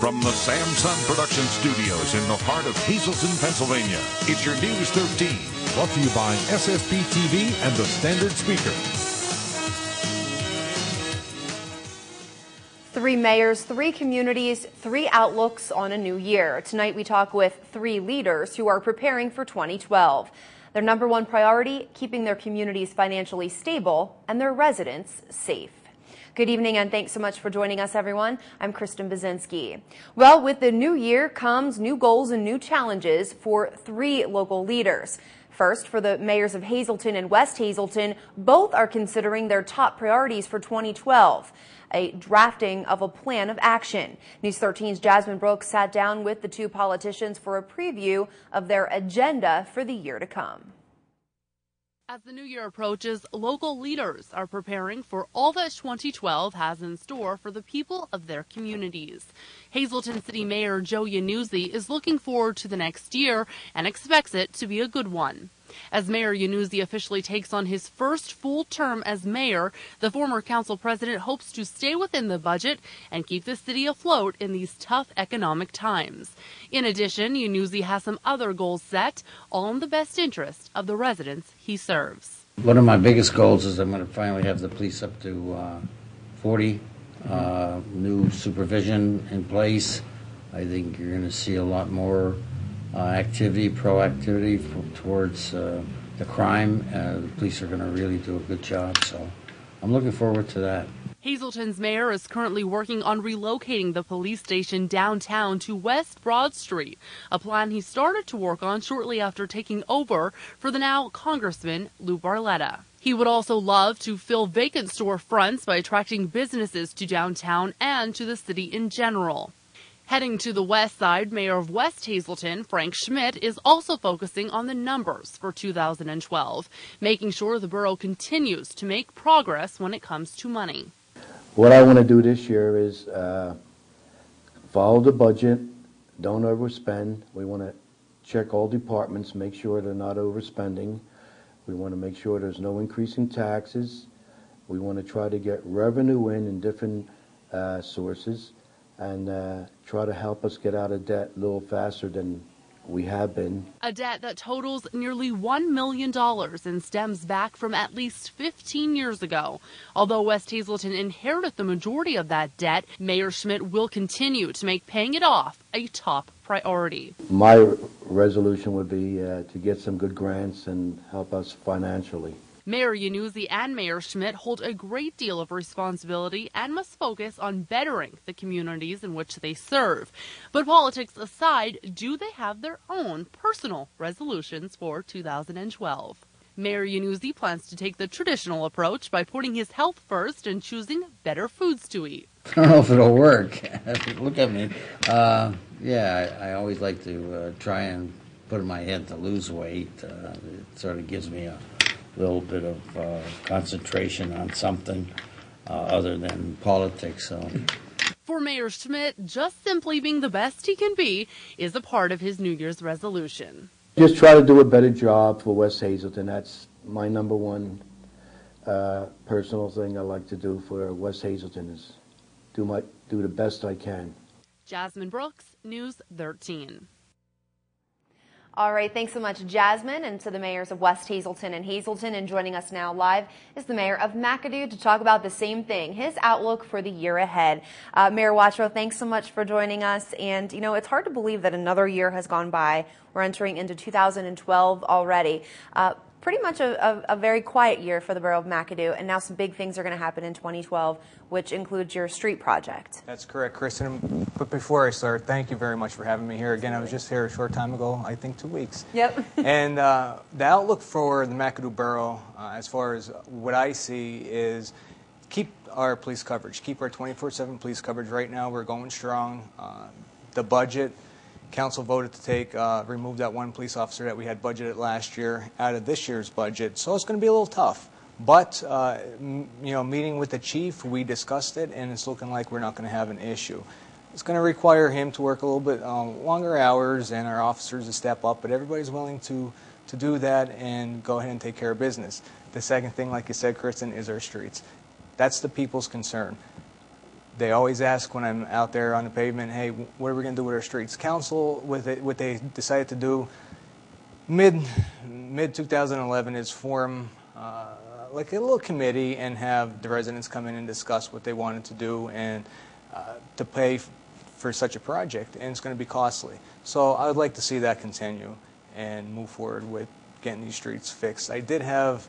From the Samson Production Studios in the heart of Hazleton, Pennsylvania, it's your News 13. Brought to you by SSP TV and the Standard Speaker. 3 mayors, 3 communities, 3 outlooks on a new year. Tonight we talk with 3 leaders who are preparing for 2012. Their number one priority, keeping their communities financially stable and their residents safe. Good evening and thanks so much for joining us, everyone. I'm Kristen Bazinski. Well, with the new year comes new goals and new challenges for 3 local leaders. First, for the mayors of Hazleton and West Hazleton, both are considering their top priorities for 2012, a drafting of a plan of action. News 13's Jasmine Brooks sat down with the 2 politicians for a preview of their agenda for the year to come. As the new year approaches, local leaders are preparing for all that 2012 has in store for the people of their communities. Hazleton City Mayor Joe Yannuzzi is looking forward to the next year and expects it to be a good one. As Mayor Yannuzzi officially takes on his first full term as mayor, the former council president hopes to stay within the budget and keep the city afloat in these tough economic times. In addition, Yannuzzi has some other goals set, all in the best interest of the residents he serves. One of my biggest goals is I'm going to finally have the police up to 40, new supervision in place. I think you're going to see a lot more proactivity towards the crime. The police are going to really do a good job, so I'm looking forward to that. Hazleton's mayor is currently working on relocating the police station downtown to West Broad Street, a plan he started to work on shortly after taking over for the now Congressman Lou Barletta. He would also love to fill vacant storefronts by attracting businesses to downtown and to the city in general. Heading to the west side, Mayor of West Hazleton, Frank Schmidt, is also focusing on the numbers for 2012, making sure the borough continues to make progress when it comes to money. What I want to do this year is follow the budget, don't overspend. We want to check all departments, make sure they're not overspending. We want to make sure there's no increase in taxes. We want to try to get revenue in different sources, and try to help us get out of debt a little faster than we have been. A debt that totals nearly $1 million and stems back from at least 15 years ago. Although West Hazleton inherited the majority of that debt, Mayor Schmidt will continue to make paying it off a top priority. My resolution would be to get some good grants and help us financially. Mayor Yannuzzi and Mayor Schmidt hold a great deal of responsibility and must focus on bettering the communities in which they serve. But politics aside, do they have their own personal resolutions for 2012? Mayor Yannuzzi plans to take the traditional approach by putting his health first and choosing better foods to eat. I don't know if it'll work. Look at me. Yeah, I always like to try and put in my head to lose weight. It sort of gives me a little bit of concentration on something other than politics. So, for Mayor Schmidt, just simply being the best he can be is a part of his New Year's resolution. Just try to do a better job for West Hazleton. That's my number one personal thing I like to do for West Hazleton is do the best I can. Jasmine Brooks, News 13. All right, thanks so much, Jasmine, and to the mayors of West Hazleton and Hazleton. And joining us now live is the mayor of McAdoo to talk about the same thing, his outlook for the year ahead. Mayor Watrow, thanks so much for joining us. And, you know, it's hard to believe that another year has gone by. We're entering into 2012 already. Pretty much a very quiet year for the borough of McAdoo, and now some big things are going to happen in 2012, which includes your street project. That's correct, Kristen. But before I start, thank you very much for having me here. Again, I was just here a short time ago, I think 2 weeks. Yep. And the outlook for the McAdoo borough, as far as what I see, is keep our police coverage, keep our 24/7 police coverage. Right now, we're going strong. The budget. Council voted to remove that one police officer that we had budgeted last year out of this year's budget. So it's going to be a little tough. But, you know, meeting with the chief, we discussed it, and it's looking like we're not going to have an issue. It's going to require him to work a little bit longer hours and our officers to step up, but everybody's willing to do that and go ahead and take care of business. The second thing, like you said, Kristen, is our streets. That's the people's concern. They always ask when I'm out there on the pavement, hey, what are we going to do with our streets? Council, with it, what they decided to do mid 2011 is form like a little committee and have the residents come in and discuss what they wanted to do and to pay for such a project, and it's going to be costly. So I would like to see that continue and move forward with getting these streets fixed. I did have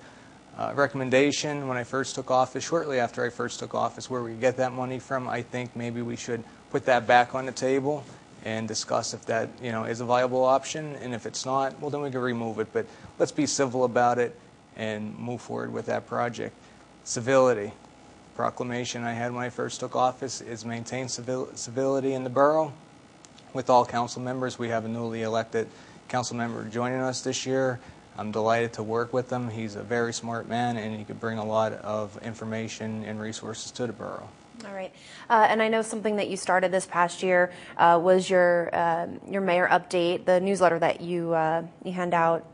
a recommendation when I first took office, shortly after I first took office, where we get that money from. I think maybe we should put that back on the table and discuss if that, you know, is a viable option, and if it's not, well, then we can remove it. But let's be civil about it and move forward with that project. Civility. Proclamation I had when I first took office is maintain civility in the borough. With all council members, we have a newly elected council member joining us this year. I'm delighted to work with him. He's a very smart man, and he could bring a lot of information and resources to the borough. All right, and I know something that you started this past year was your mayor update, the newsletter that you hand out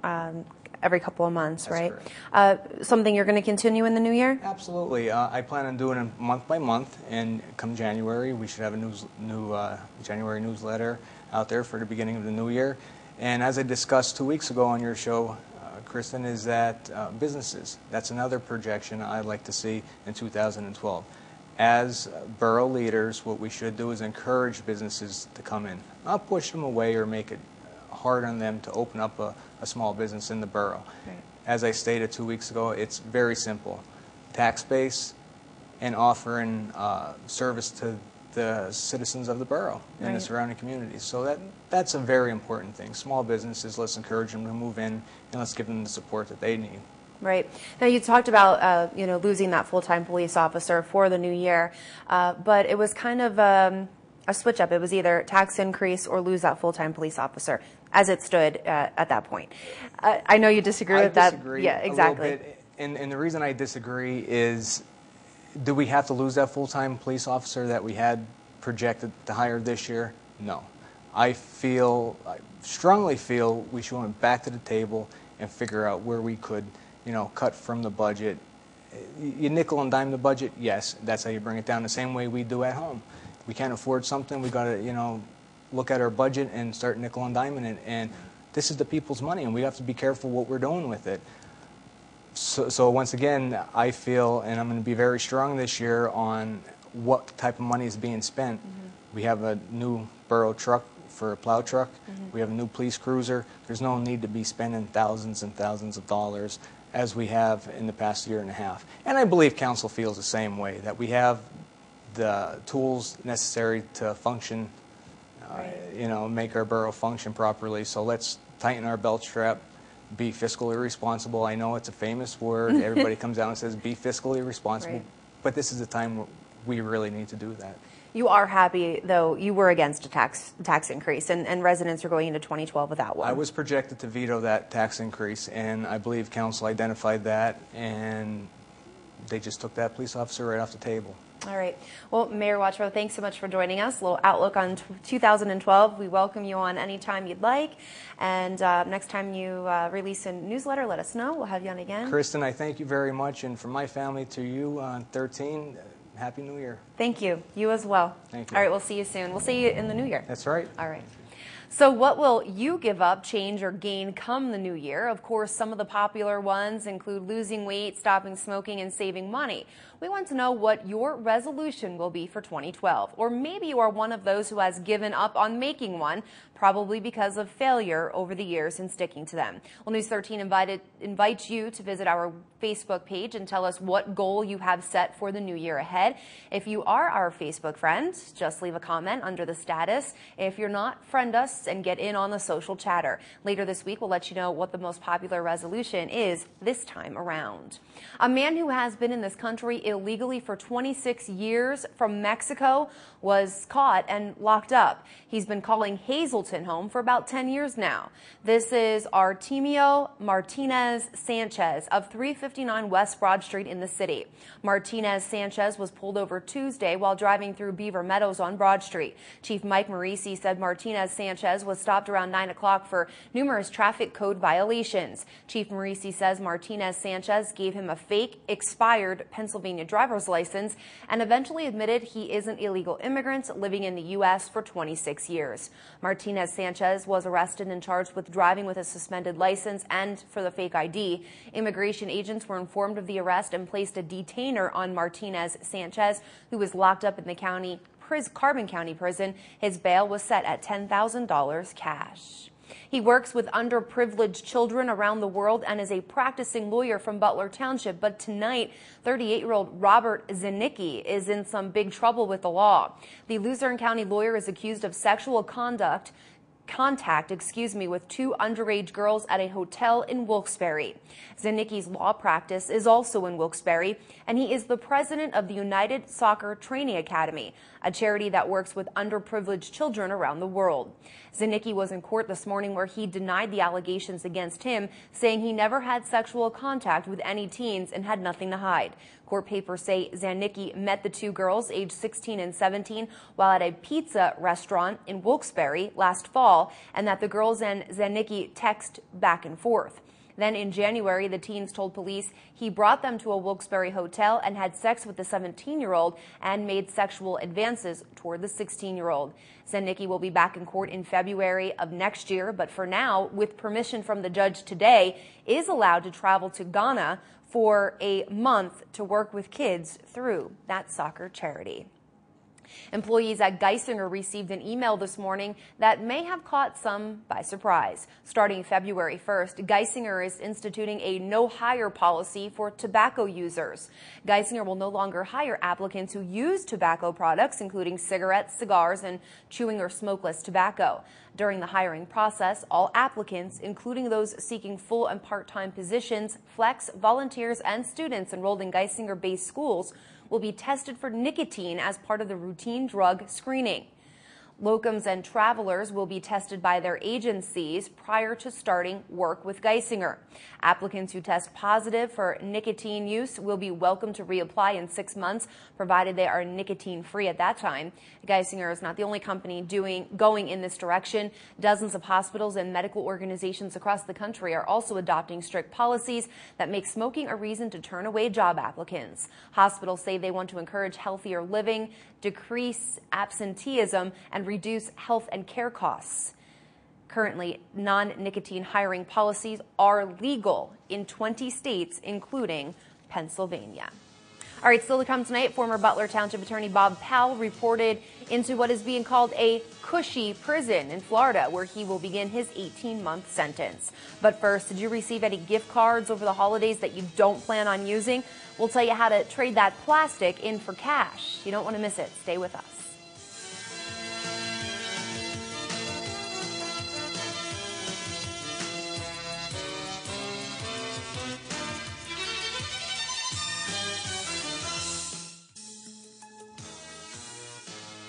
every couple of months, That's right? Something you're going to continue in the new year? Absolutely. I plan on doing it month by month, and come January, we should have a new January newsletter out there for the beginning of the new year. And as I discussed 2 weeks ago on your show, Kristen, is that businesses, that's another projection I'd like to see in 2012. As borough leaders, what we should do is encourage businesses to come in, not push them away or make it hard on them to open up a small business in the borough. Right. As I stated 2 weeks ago, it's very simple. Tax base and offering service to the citizens of the borough and the surrounding communities. So that's a very important thing. Small businesses, let's encourage them to move in, and let's give them the support that they need. Right. Now, you talked about, losing that full-time police officer for the new year, but it was kind of a switch up. It was either tax increase or lose that full-time police officer as it stood at that point. I know you disagree with that. I disagree Yeah, exactly. a little bit, and the reason I disagree is, do we have to lose that full-time police officer that we had projected to hire this year? No. I strongly feel we should went back to the table and figure out where we could, cut from the budget. You nickel and dime the budget, yes, that's how you bring it down, the same way we do at home. We can't afford something, we got to, look at our budget and start nickel and diming it. And this is the people's money, and we have to be careful what we're doing with it. So once again, I feel, and I'm going to be very strong this year on what type of money is being spent. Mm-hmm. We have a new borough truck for a plow truck. Mm-hmm. We have a new police cruiser. There's no need to be spending thousands and thousands of dollars as we have in the past year and a half. And I believe council feels the same way, that we have the tools necessary to function, make our borough function properly. So let's tighten our belt strap, be fiscally responsible. I know it's a famous word. Everybody comes out and says be fiscally responsible. Right. But this is the time where we really need to do that. You are happy, though, you were against a tax increase, and residents are going into 2012 without one. I was projected to veto that tax increase, and I believe council identified that, and they just took that police officer right off the table. All right. Well, Mayor Watrow, thanks so much for joining us. A little outlook on 2012. We welcome you on anytime you'd like. And next time you release a newsletter, let us know. We'll have you on again. Kristen, I thank you very much. And from my family to you on 13, Happy New Year. Thank you. You as well. Thank you. All right. We'll see you soon. We'll see you in the new year. That's right. All right. So what will you give up, change, or gain come the new year? Of course, some of the popular ones include losing weight, stopping smoking, and saving money. We want to know what your resolution will be for 2012. Or maybe you are one of those who has given up on making one, probably because of failure over the years in sticking to them. Well, News 13 invites you to visit our Facebook page and tell us what goal you have set for the new year ahead. If you are our Facebook friend, just leave a comment under the status. If you're not, friend us and get in on the social chatter. Later this week, we'll let you know what the most popular resolution is this time around. A man who has been in this country illegally for 26 years from Mexico was caught and locked up. He's been calling Hazleton Hazleton home for about 10 years now. This is Artemio Martinez Sanchez of 359 West Broad Street in the city. Martinez Sanchez was pulled over Tuesday while driving through Beaver Meadows on Broad Street. Chief Mike Marisi said Martinez Sanchez was stopped around 9 o'clock for numerous traffic code violations. Chief Marisi says Martinez Sanchez gave him a fake, expired Pennsylvania driver's license and eventually admitted he is an illegal immigrant living in the U.S. for 26 years. Martinez Sanchez was arrested and charged with driving with a suspended license and for the fake ID. Immigration agents were informed of the arrest and placed a detainer on Martinez Sanchez, who was locked up in the Carbon County prison. His bail was set at $10,000 cash. He works with underprivileged children around the world and is a practicing lawyer from Butler Township. But tonight, 38-year-old Robert Zanicki is in some big trouble with the law. The Luzerne County lawyer is accused of sexual contact with two underage girls at a hotel in Wilkes-Barre. Zanicki's law practice is also in Wilkes-Barre, and he is the president of the United Soccer Training Academy, a charity that works with underprivileged children around the world. Zanicki was in court this morning where he denied the allegations against him, saying he never had sexual contact with any teens and had nothing to hide. Court papers say Zanicki met the two girls, aged 16 and 17, while at a pizza restaurant in Wilkes-Barre last fall, and that the girls and Zanicki text back and forth. Then in January, the teens told police he brought them to a Wilkes-Barre hotel and had sex with the 17-year-old and made sexual advances toward the 16-year-old. Zanicki will be back in court in February of next year, but for now, with permission from the judge today, is allowed to travel to Ghana for a month to work with kids through that soccer charity. Employees at Geisinger received an email this morning that may have caught some by surprise. Starting February 1st, Geisinger is instituting a no-hire policy for tobacco users. Geisinger will no longer hire applicants who use tobacco products, including cigarettes, cigars, and chewing or smokeless tobacco. During the hiring process, all applicants, including those seeking full and part-time positions, flex, volunteers, and students enrolled in Geisinger-based schools, will be tested for nicotine as part of the routine drug screening. Locums and travelers will be tested by their agencies prior to starting work with Geisinger. Applicants who test positive for nicotine use will be welcome to reapply in 6 months, provided they are nicotine-free at that time. Geisinger is not the only company going in this direction. Dozens of hospitals and medical organizations across the country are also adopting strict policies that make smoking a reason to turn away job applicants. Hospitals say they want to encourage healthier living, decrease absenteeism, and reduce health and care costs. Currently, non-nicotine hiring policies are legal in 20 states, including Pennsylvania. All right, still to come tonight, former Butler Township Attorney Bob Powell reported into what is being called a cushy prison in Florida, where he will begin his 18-month sentence. But first, did you receive any gift cards over the holidays that you don't plan on using? We'll tell you how to trade that plastic in for cash. You don't want to miss it. Stay with us.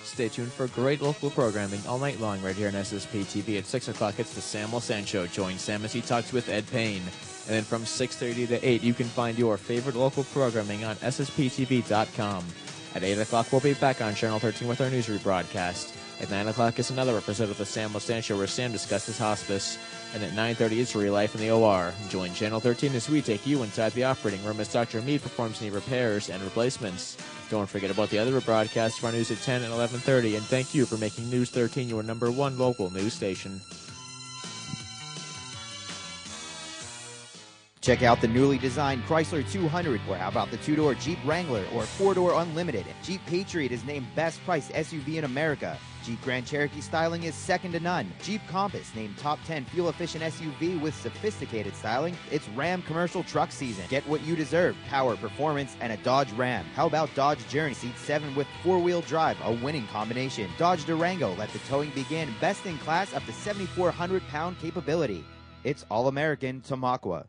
Stay tuned for great local programming all night long right here on SSP TV. At 6 o'clock, it's the Sam Wilson Show. Join Sam as he talks with Ed Payne. And then from 6:30 to 8, you can find your favorite local programming on SSPTV.com. At 8 o'clock, we'll be back on Channel 13 with our news rebroadcast. At 9 o'clock is another episode of the Sam Wilson Show where Sam discusses hospice. And at 9:30, it's Real Life in the OR. Join Channel 13 as we take you inside the operating room as Dr. Mead performs knee repairs and replacements. Don't forget about the other broadcasts of our news at 10 and 11:30. And thank you for making News 13 your #1 local news station. Check out the newly designed Chrysler 200, or how about the 2-door Jeep Wrangler or 4-door Unlimited. Jeep Patriot is named Best Priced SUV in America. Jeep Grand Cherokee styling is second to none. Jeep Compass named Top 10 fuel-efficient SUV with sophisticated styling. It's Ram commercial truck season. Get what you deserve, power, performance, and a Dodge Ram. How about Dodge Journey Seat 7 with 4-wheel drive, a winning combination. Dodge Durango, let the towing begin. Best in class, up to 7,400-pound capability. It's all-American Tamaqua.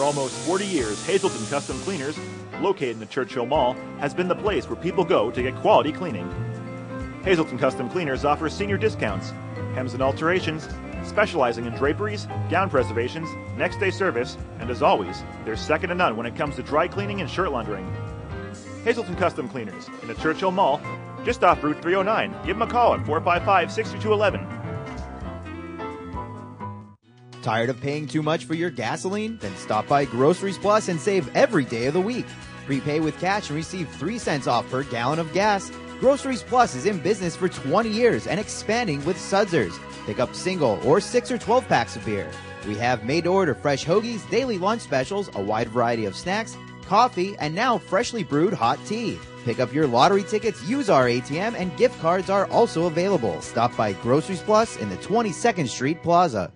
almost 40 years, Hazelton Custom Cleaners, located in the Churchill Mall, has been the place where people go to get quality cleaning. Hazelton Custom Cleaners offers senior discounts, hems and alterations, specializing in draperies, gown preservations, next day service, and as always, they're second to none when it comes to dry cleaning and shirt laundering. Hazelton Custom Cleaners in the Churchill Mall, just off Route 309. Give them a call at 455-6211. Tired of paying too much for your gasoline? Then stop by Groceries Plus and save every day of the week. Prepay with cash and receive 3 cents off per gallon of gas. Groceries Plus is in business for 20 years and expanding with Sudzers. Pick up single or 6 or 12 packs of beer. We have made-to-order fresh hoagies, daily lunch specials, a wide variety of snacks, coffee, and now freshly brewed hot tea. Pick up your lottery tickets, use our ATM, and gift cards are also available. Stop by Groceries Plus in the 22nd Street Plaza.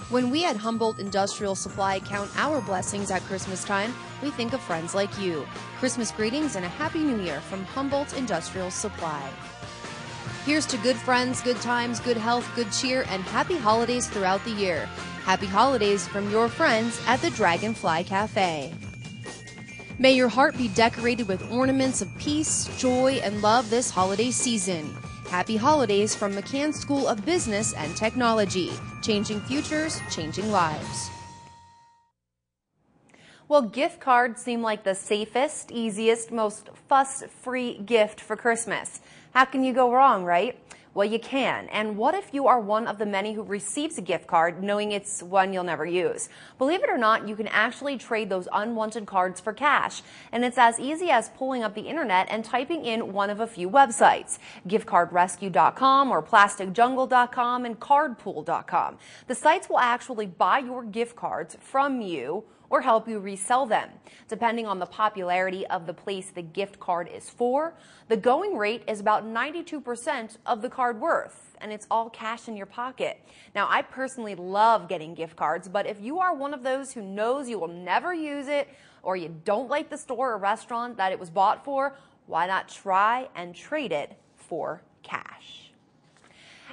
When we at Humboldt Industrial Supply count our blessings at Christmas time, we think of friends like you. Christmas greetings and a Happy New Year from Humboldt Industrial Supply. Here's to good friends, good times, good health, good cheer, and happy holidays throughout the year. Happy holidays from your friends at the Dragonfly Cafe. May your heart be decorated with ornaments of peace, joy, and love this holiday season. Happy holidays from McCann School of Business and Technology. Changing futures, changing lives. Well, gift cards seem like the safest, easiest, most fuss-free gift for Christmas. How can you go wrong, right? Well, you can. And what if you are one of the many who receives a gift card knowing it's one you'll never use? Believe it or not, you can actually trade those unwanted cards for cash. And it's as easy as pulling up the internet and typing in one of a few websites, giftcardrescue.com or plasticjungle.com and cardpool.com. The sites will actually buy your gift cards from you or help you resell them. Depending on the popularity of the place the gift card is for, the going rate is about 92% of the card worth, and it's all cash in your pocket. Now, I personally love getting gift cards, but if you are one of those who knows you will never use it, or you don't like the store or restaurant that it was bought for, why not try and trade it for cash?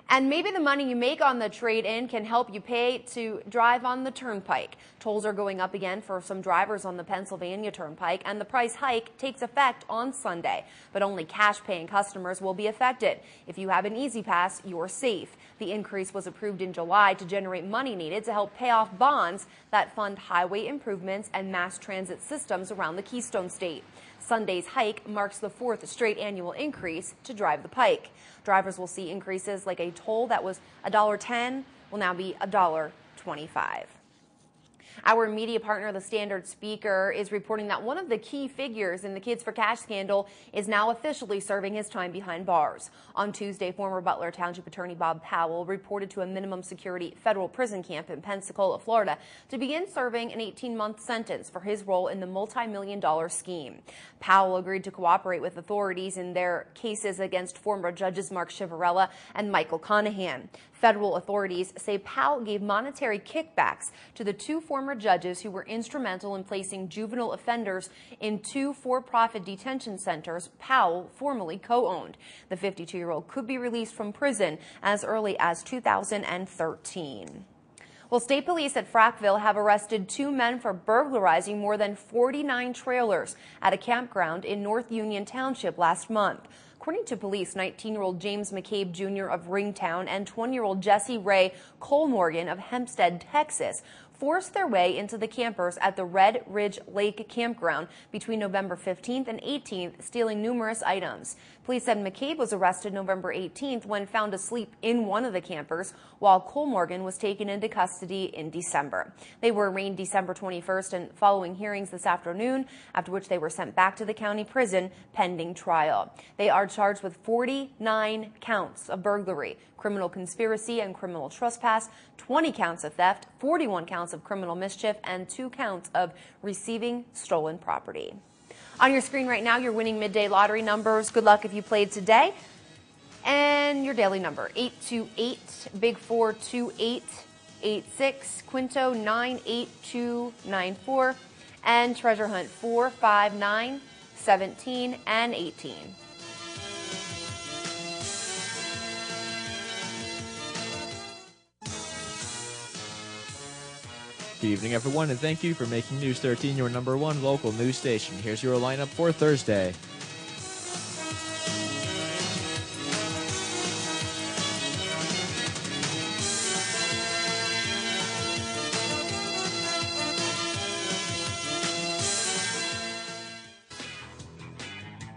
And maybe the money you make on the trade-in can help you pay to drive on the turnpike. Tolls are going up again for some drivers on the Pennsylvania Turnpike, and the price hike takes effect on Sunday. But only cash-paying customers will be affected. If you have an Easy Pass, you're safe. The increase was approved in July to generate money needed to help pay off bonds that fund highway improvements and mass transit systems around the Keystone State. Sunday's hike marks the 4th straight annual increase to drive the pike. Drivers will see increases like a toll that was $1.10 will now be $1.25. Our media partner, the Standard Speaker, is reporting that one of the key figures in the Kids for Cash scandal is now officially serving his time behind bars. On Tuesday, former Butler Township Attorney Bob Powell reported to a minimum security federal prison camp in Pensacola, Florida, to begin serving an 18-month sentence for his role in the multi-million-dollar scheme. Powell agreed to cooperate with authorities in their cases against former judges Mark Chivarella and Michael Conahan. Federal authorities say Powell gave monetary kickbacks to the 2 former judges who were instrumental in placing juvenile offenders in 2 for-profit detention centers Powell formerly co-owned. The 52-year-old could be released from prison as early as 2013. Well, state police at Frackville have arrested 2 men for burglarizing more than 49 trailers at a campground in North Union Township last month. According to police, 19-year-old James McCabe Jr. of Ringtown and 20-year-old Jesse Ray Colmorgan of Hempstead, Texas, forced their way into the campers at the Red Ridge Lake Campground between November 15th and 18th, stealing numerous items. Police said McCabe was arrested November 18th when found asleep in one of the campers, while Colmorgan was taken into custody in December. They were arraigned December 21st and following hearings this afternoon, after which they were sent back to the county prison pending trial. They are charged with 49 counts of burglary, criminal conspiracy and criminal trespass, 20 counts of theft, 41 counts of criminal mischief, and 2 counts of receiving stolen property. On your screen right now, your winning midday lottery numbers. Good luck if you played today. And your daily number, 828, Big 4, 2886, Quinto 98294, and Treasure Hunt 4, 5, 9, 17, and 18. Good evening, everyone, and thank you for making News 13 your #1 local news station. Here's your lineup for Thursday.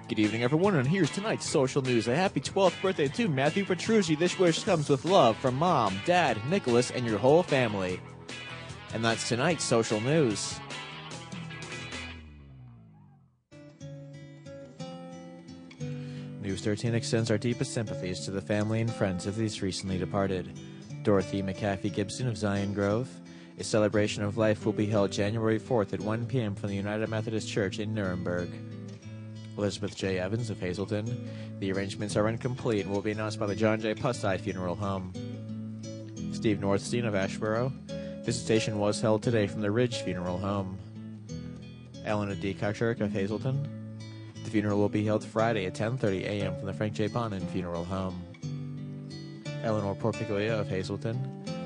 Good evening, everyone, and here's tonight's social news. A happy 12th birthday to Matthew Petrucci. This wish comes with love from Mom, Dad, Nicholas, and your whole family. And that's tonight's social news. News 13 extends our deepest sympathies to the family and friends of these recently departed. Dorothy McAfee Gibson of Zion Grove. A celebration of life will be held January 4th at 1 p.m. from the United Methodist Church in Nuremberg. Elizabeth J. Evans of Hazleton. The arrangements are incomplete and will be announced by the John J. Pusside Funeral Home. Steve Northstein of Ashboro. Visitation was held today from the Ridge Funeral Home. Eleanor D. Kochurk of Hazleton. The funeral will be held Friday at 10:30 a.m. from the Frank J. Bonin Funeral Home. Eleanor Porpiglia of Hazleton.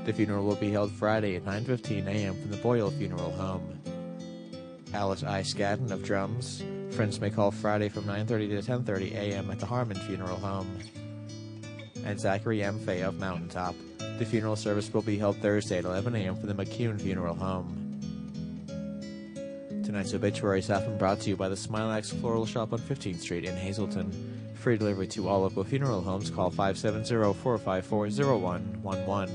The funeral will be held Friday at 9:15 a.m. from the Boyle Funeral Home. Alice I. Scadden of Drums. Friends may call Friday from 9:30 to 10:30 a.m. at the Harmon Funeral Home. And Zachary M. Fay of Mountaintop. The funeral service will be held Thursday at 11 a.m. from the McCune Funeral Home. Tonight's obituaries have been brought to you by the Smilax Floral Shop on 15th Street in Hazleton. Free delivery to all local funeral homes. Call 570-454-0111.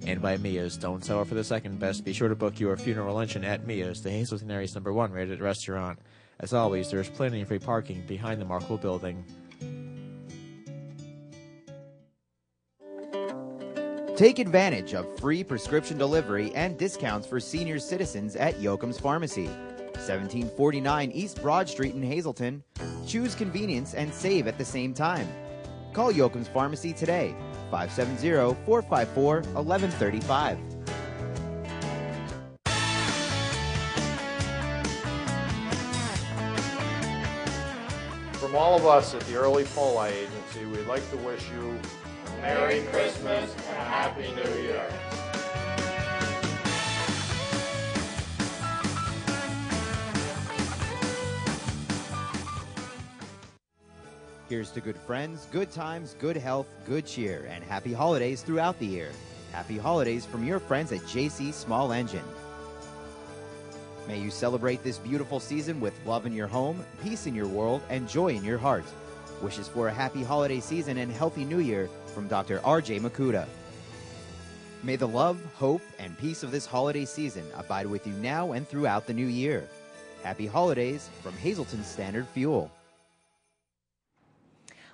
And by Mia's. Don't settle for the second best. Be sure to book your funeral luncheon at Mia's, the Hazleton area's #1 rated restaurant. As always, there is plenty of free parking behind the Markle building. Take advantage of free prescription delivery and discounts for senior citizens at Yoakum's Pharmacy, 1749 East Broad Street in Hazleton. Choose convenience and save at the same time. Call Yoakum's Pharmacy today, 570-454-1135. From all of us at the Early Poli Agency, we'd like to wish you a Merry Christmas and a Happy New Year. Here's to good friends, good times, good health, good cheer, and happy holidays throughout the year. Happy holidays from your friends at JC Small Engine. May you celebrate this beautiful season with love in your home, peace in your world, and joy in your heart. Wishes for a happy holiday season and healthy new year from Dr. R.J. Makuta. May the love, hope, and peace of this holiday season abide with you now and throughout the new year. Happy holidays from Hazleton Standard Fuel.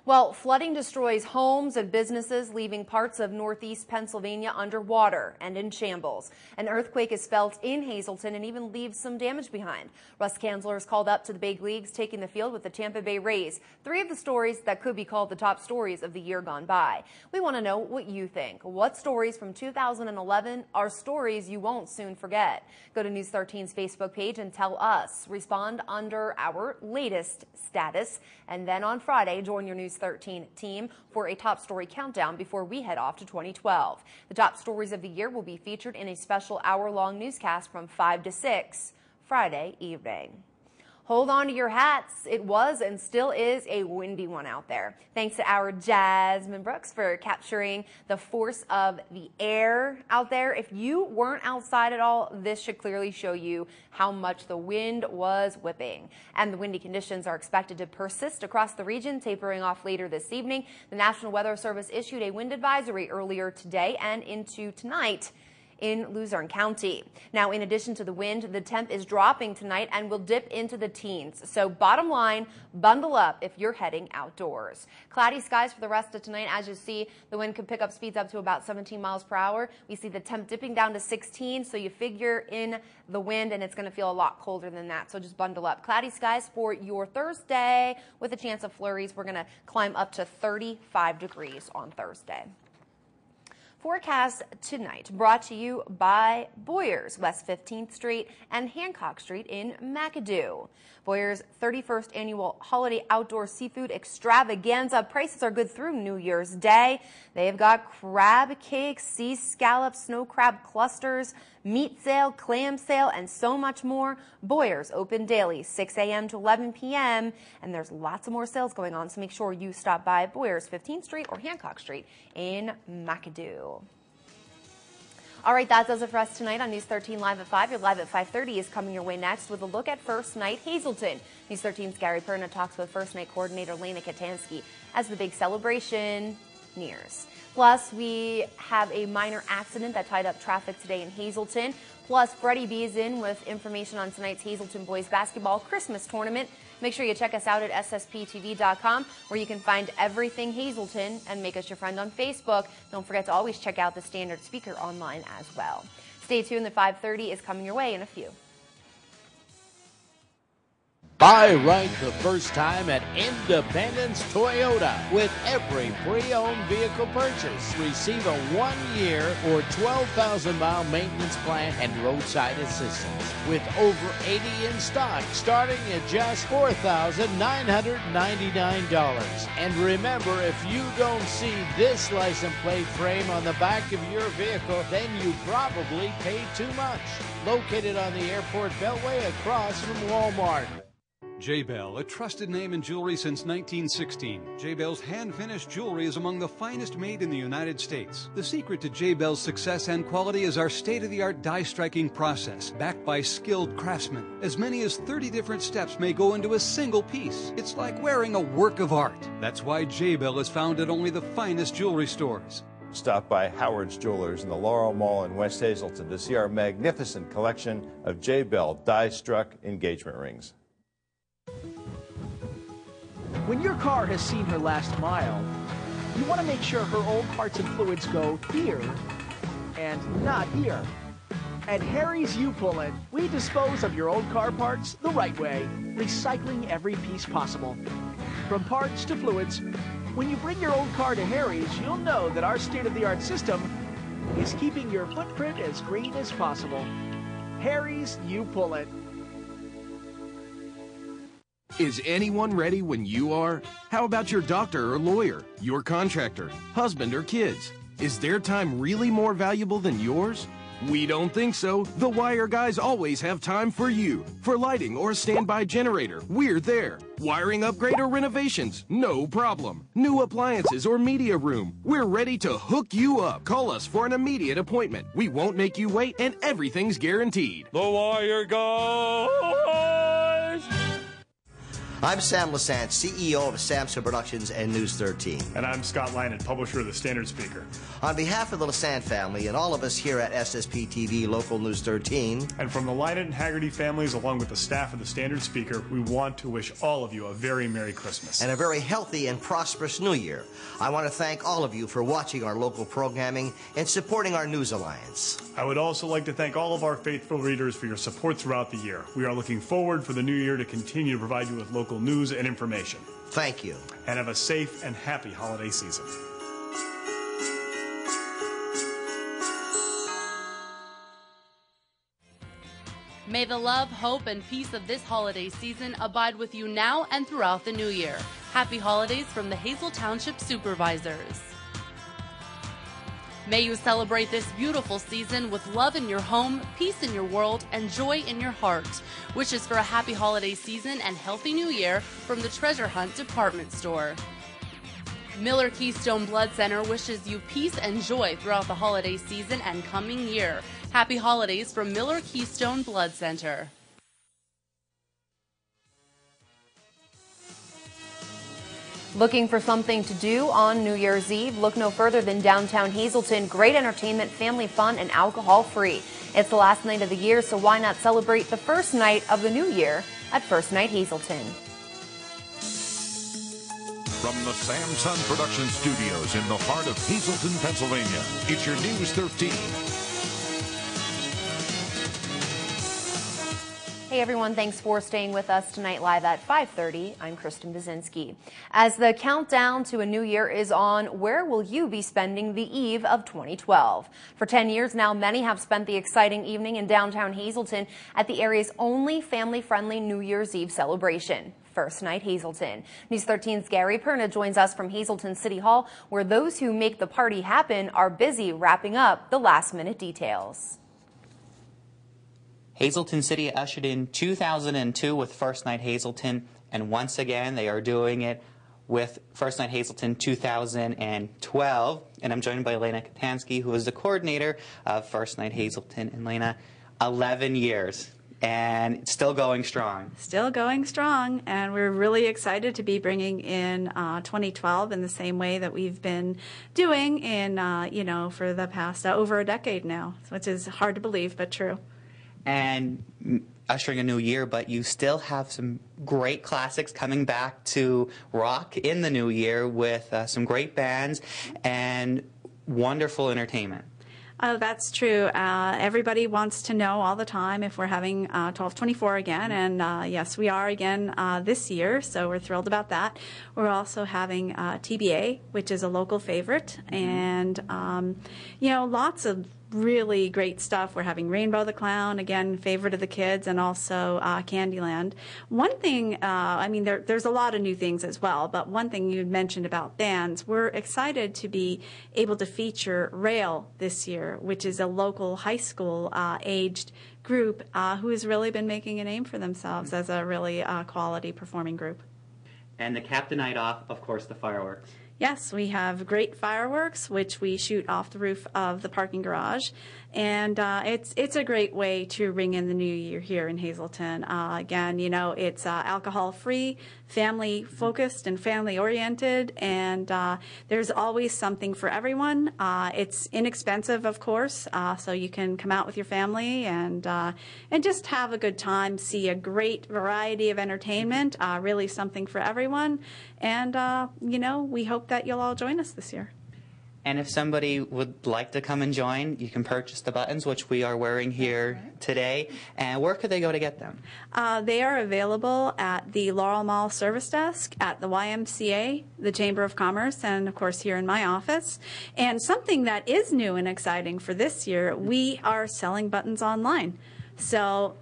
Well, flooding destroys homes and businesses, leaving parts of northeast Pennsylvania underwater and in shambles. An earthquake is felt in Hazleton and even leaves some damage behind. Russ Kanzler is called up to the big leagues, taking the field with the Tampa Bay Rays. 3 of the stories that could be called the top stories of the year gone by. We want to know what you think. What stories from 2011 are stories you won't soon forget? Go to News 13's Facebook page and tell us. Respond under our latest status. And then on Friday, join your News 13 team for a top story countdown before we head off to 2012. The top stories of the year will be featured in a special hour-long newscast from 5 to 6 Friday evening. Hold on to your hats. It was and still is a windy one out there. Thanks to our Jasmine Brooks for capturing the force of the air out there. If you weren't outside at all, this should clearly show you how much the wind was whipping. And the windy conditions are expected to persist across the region, tapering off later this evening. The National Weather Service issued a wind advisory earlier today and into tonight in Luzerne County. Now, in addition to the wind, the temp is dropping tonight and will dip into the teens. So bottom line, bundle up if you're heading outdoors. Cloudy skies for the rest of tonight. As you see, the wind could pick up speeds up to about 17 miles per hour. We see the temp dipping down to 16, so you figure in the wind and it's going to feel a lot colder than that. So just bundle up. Cloudy skies for your Thursday with a chance of flurries. We're going to climb up to 35 degrees on Thursday. Forecast tonight brought to you by Boyer's, West 15th Street and Hancock Street in McAdoo. Boyer's 31st annual holiday outdoor seafood extravaganza. Prices are good through New Year's Day. They have got crab cakes, sea scallops, snow crab clusters, meat sale, clam sale, and so much more. Boyer's open daily, 6 a.m. to 11 p.m. And there's lots of more sales going on, so make sure you stop by Boyer's 15th Street or Hancock Street in McAdoo. All right, that does it for us tonight on News 13 Live at 5. Your Live at 5:30 is coming your way next with a look at First Night Hazleton. News 13's Gary Perna talks with First Night coordinator Lena Katansky as the big celebration nears. Plus, we have a minor accident that tied up traffic today in Hazleton. Plus, Freddie B is in with information on tonight's Hazleton Boys Basketball Christmas Tournament. Make sure you check us out at ssptv.com, where you can find everything Hazleton, and make us your friend on Facebook. Don't forget to always check out the Standard Speaker online as well. Stay tuned. The 5:30 is coming your way in a few. Buy right the first time at Independence Toyota. With every pre-owned vehicle purchase, receive a 1-year or 12,000-mile maintenance plan and roadside assistance. With over 80 in stock, starting at just $4,999. And remember, if you don't see this license plate frame on the back of your vehicle, then you probably paid too much. Located on the airport beltway across from Walmart. J-Bell, a trusted name in jewelry since 1916. J-Bell's hand-finished jewelry is among the finest made in the United States. The secret to J-Bell's success and quality is our state-of-the-art die-striking process, backed by skilled craftsmen. As many as 30 different steps may go into a single piece. It's like wearing a work of art. That's why J-Bell is found at only the finest jewelry stores. Stop by Howard's Jewelers in the Laurel Mall in West Hazleton to see our magnificent collection of J-Bell die-struck engagement rings. When your car has seen her last mile, you want to make sure her old parts and fluids go here and not here. At Harry's U-Pull-It, we dispose of your old car parts the right way, recycling every piece possible. From parts to fluids, when you bring your old car to Harry's, you'll know that our state-of-the-art system is keeping your footprint as green as possible. Harry's U-Pull-It. Is anyone ready when you are? How about your doctor or lawyer, your contractor, husband or kids? Is their time really more valuable than yours? We don't think so. The Wire Guys always have time for you. For lighting or standby generator, we're there. Wiring upgrade or renovations, no problem. New appliances or media room, we're ready to hook you up. Call us for an immediate appointment. We won't make you wait, and everything's guaranteed. The Wire Guys! I'm Sam Lassant, CEO of Samson Productions and News 13. And I'm Scott Lynott, publisher of the Standard Speaker. On behalf of the Lassant family and all of us here at SSP TV Local News 13. And from the Lynott and Haggerty families, along with the staff of the Standard Speaker, we want to wish all of you a very Merry Christmas. And a very healthy and prosperous New Year. I want to thank all of you for watching our local programming and supporting our News Alliance. I would also like to thank all of our faithful readers for your support throughout the year. We are looking forward for the new year to continue to provide you with local news and information. Thank you. And have a safe and happy holiday season. May the love, hope, and peace of this holiday season abide with you now and throughout the new year. Happy holidays from the Hazel Township Supervisors. May you celebrate this beautiful season with love in your home, peace in your world, and joy in your heart. Wishes for a happy holiday season and healthy new year from the Treasure Hunt Department Store. Miller Keystone Blood Center wishes you peace and joy throughout the holiday season and coming year. Happy holidays from Miller Keystone Blood Center. Looking for something to do on New Year's Eve? Look no further than downtown Hazleton. Great entertainment, family fun, and alcohol-free. It's the last night of the year, so why not celebrate the first night of the new year at First Night Hazleton? From the Samson Production Studios in the heart of Hazleton, Pennsylvania, it's your News 13. Hey everyone, thanks for staying with us tonight live at 5:30. I'm Kristen Bazinski. As the countdown to a new year is on, where will you be spending the eve of 2012? For 10 years now, many have spent the exciting evening in downtown Hazleton at the area's only family-friendly New Year's Eve celebration. First Night Hazleton. News 13's Gary Perna joins us from Hazleton City Hall, where those who make the party happen are busy wrapping up the last-minute details. Hazleton City ushered in 2002 with First Night Hazleton, and once again they are doing it with First Night Hazleton 2012. And I'm joined by Elena Katansky, who is the coordinator of First Night Hazleton. And Elena, 11 years, and it's still going strong. Still going strong, and we're really excited to be bringing in 2012 in the same way that we've been doing in, for the past over a decade now, which is hard to believe, but true. And ushering a new year, but you still have some great classics coming back to rock in the new year with some great bands and wonderful entertainment. Oh, that's true. Everybody wants to know all the time if we're having 1224 again, and yes, we are again this year, so we're thrilled about that. We're also having TBA, which is a local favorite, and lots of really great stuff. We're having Rainbow the Clown, again, favorite of the kids, and also Candyland. One thing, there's a lot of new things as well, but one thing you mentioned about bands, we're excited to be able to feature Rail this year, which is a local high school aged group who has really been making a name for themselves as a really quality performing group. And to cap the night off, of course, the fireworks. Yes, we have great fireworks, which we shoot off the roof of the parking garage, and it's a great way to ring in the new year here in Hazleton. Again, it's alcohol-free, family-focused, and family-oriented, and there's always something for everyone. It's inexpensive, of course, so you can come out with your family and just have a good time, see a great variety of entertainment, really something for everyone, and we hope that you'll all join us this year. And if somebody would like to come and join, you can purchase the buttons, which we are wearing here today. And where could they go to get them? They are available at the Laurel Mall Service Desk, at the YMCA, the Chamber of Commerce, and of course here in my office. And something that is new and exciting for this year, we are selling buttons online. So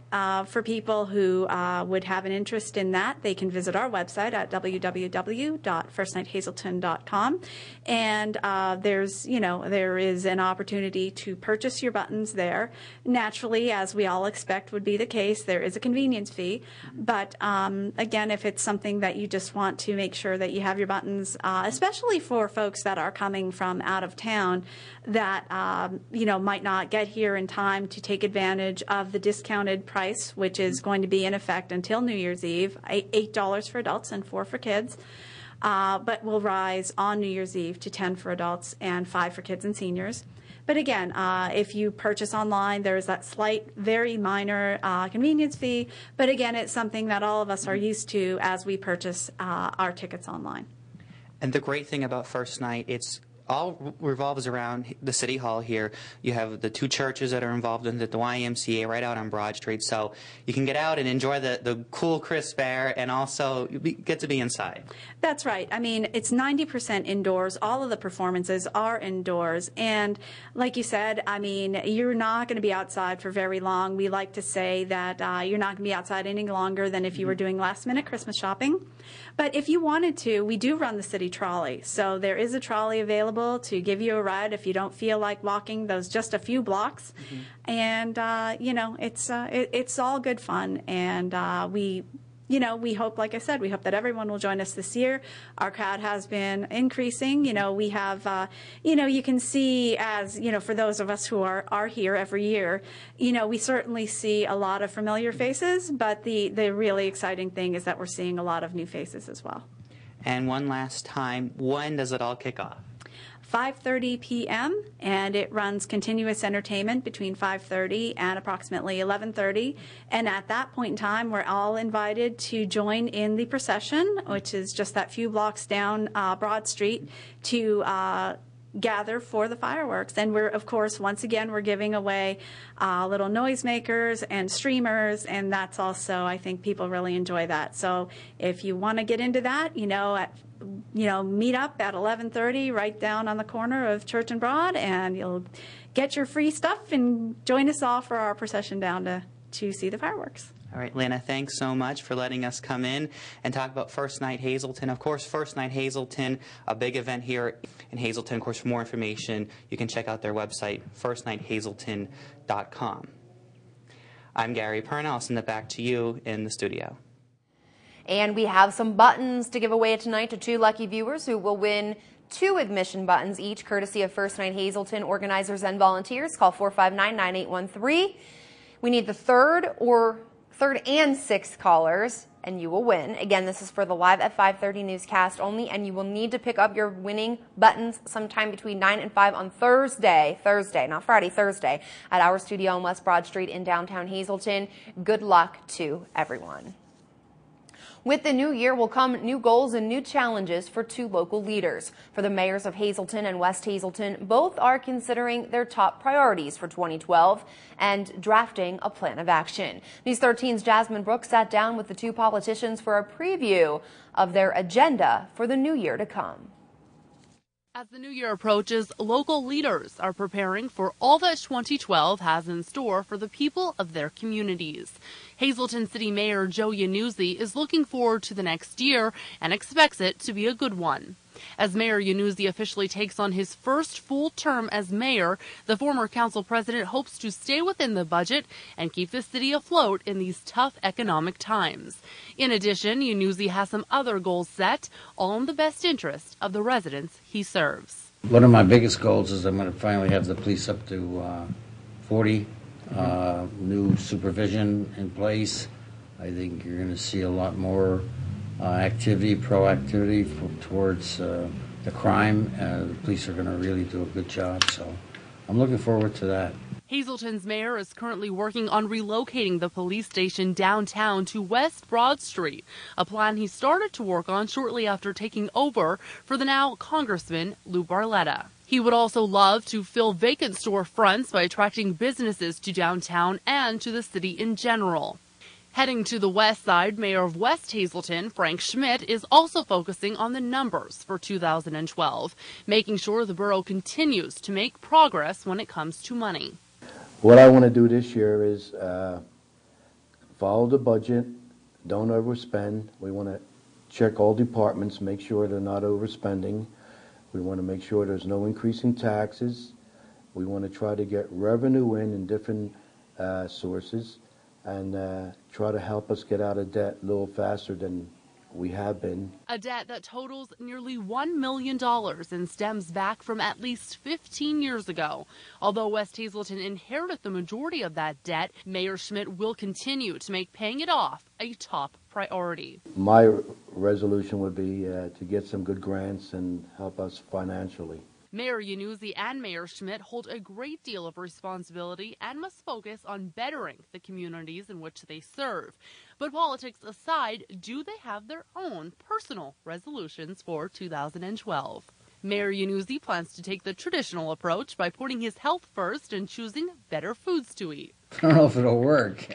for people who would have an interest in that, they can visit our website at www.firstnighthazleton.com, and there is an opportunity to purchase your buttons there. Naturally, as we all expect would be the case, there is a convenience fee, but again, if it's something that you just want to make sure that you have your buttons, especially for folks that are coming from out of town that might not get here in time to take advantage of the discounted price, which is going to be in effect until New Year's Eve, $8 for adults and $4 for kids, but will rise on New Year's Eve to $10 for adults and $5 for kids and seniors. But again, if you purchase online, there is that slight, very minor convenience fee, but again, it's something that all of us are used to as we purchase our tickets online. And the great thing about First Night, it's all revolves around the City Hall here. You have the two churches that are involved in the YMCA right out on Broad Street, so you can get out and enjoy the cool, crisp air and also get to be inside. That's right. I mean, it's 90% indoors. All of the performances are indoors, and like you said, I mean, you're not going to be outside for very long. We like to say that you're not going to be outside any longer than if you were doing last-minute Christmas shopping. But if you wanted to, we do run the city trolley. So there is a trolley available to give you a ride if you don't feel like walking those just a few blocks. And, it's all good fun. And we hope, like I said, we hope that everyone will join us this year. Our crowd has been increasing. We have, you can see as, for those of us who are here every year, we certainly see a lot of familiar faces, but the really exciting thing is that we're seeing a lot of new faces as well. And one last time, when does it all kick off? 5:30 p.m. and it runs continuous entertainment between 5:30 and approximately 11:30. And at that point in time, we're all invited to join in the procession, which is just that few blocks down Broad Street, to gather for the fireworks. And we're, of course, once again, we're giving away little noisemakers and streamers, and that's also, I think people really enjoy that. So if you want to get into that, meet up at 11:30 right down on the corner of Church and Broad, and you'll get your free stuff and join us all for our procession down to see the fireworks. All right, Lana, thanks so much for letting us come in and talk about First Night Hazleton. Of course, First Night Hazleton, a big event here in Hazleton. Of course, for more information, you can check out their website, firstnighthazleton.com. I'm Gary Perna. I'll send it back to you in the studio. And we have some buttons to give away tonight to 2 lucky viewers who will win 2 admission buttons each, courtesy of First Night Hazleton organizers and volunteers. Call 459-9813. We need the third and 6th callers, and you will win. Again, this is for the Live at 5:30 newscast only, and you will need to pick up your winning buttons sometime between 9 and 5 on Thursday, not Friday, Thursday, at our studio on West Broad Street in downtown Hazleton. Good luck to everyone. With the new year will come new goals and new challenges for 2 local leaders. For the mayors of Hazleton and West Hazleton, both are considering their top priorities for 2012 and drafting a plan of action. News 13's Jasmine Brooks sat down with the 2 politicians for a preview of their agenda for the new year to come. As the new year approaches, local leaders are preparing for all that 2012 has in store for the people of their communities. Hazleton City Mayor Joe Yanuzzi is looking forward to the next year and expects it to be a good one. As Mayor Yanuzzi officially takes on his first full term as mayor, the former council president hopes to stay within the budget and keep the city afloat in these tough economic times. In addition, Yanuzzi has some other goals set, all in the best interest of the residents he serves. One of my biggest goals is I'm going to finally have the police up to 40, new supervision in place. I think you're going to see a lot more proactivity towards the crime. The police are going to really do a good job, so I'm looking forward to that. Hazleton's mayor is currently working on relocating the police station downtown to West Broad Street, a plan he started to work on shortly after taking over for the now Congressman Lou Barletta. He would also love to fill vacant storefronts by attracting businesses to downtown and to the city in general. Heading to the west side, Mayor of West Hazleton, Frank Schmidt, is also focusing on the numbers for 2012, making sure the borough continues to make progress when it comes to money. What I want to do this year is follow the budget, don't overspend. We want to check all departments, make sure they're not overspending. We want to make sure there's no increase in taxes. We want to try to get revenue in different sources, and try to help us get out of debt a little faster than we have been. A debt that totals nearly $1 million and stems back from at least 15 years ago. Although West Hazleton inherited the majority of that debt, Mayor Schmidt will continue to make paying it off a top priority. My resolution would be to get some good grants and help us financially. Mayor Yanuzzi and Mayor Schmidt hold a great deal of responsibility and must focus on bettering the communities in which they serve. But politics aside, do they have their own personal resolutions for 2012? Mayor Yanuzzi plans to take the traditional approach by putting his health first and choosing better foods to eat. I don't know if it'll work.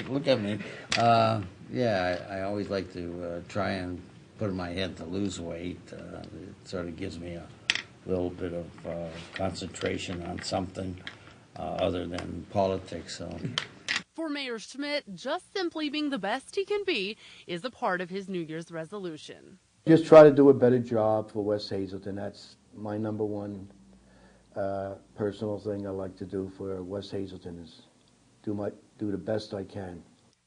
Look at me. I always like to try and put in my head to lose weight. It sort of gives me a little bit of concentration on something other than politics. So. For Mayor Schmidt, just simply being the best he can be is a part of his New Year's resolution. Just try to do a better job for West Hazleton. That's my number one personal thing I like to do for West Hazleton is do the best I can.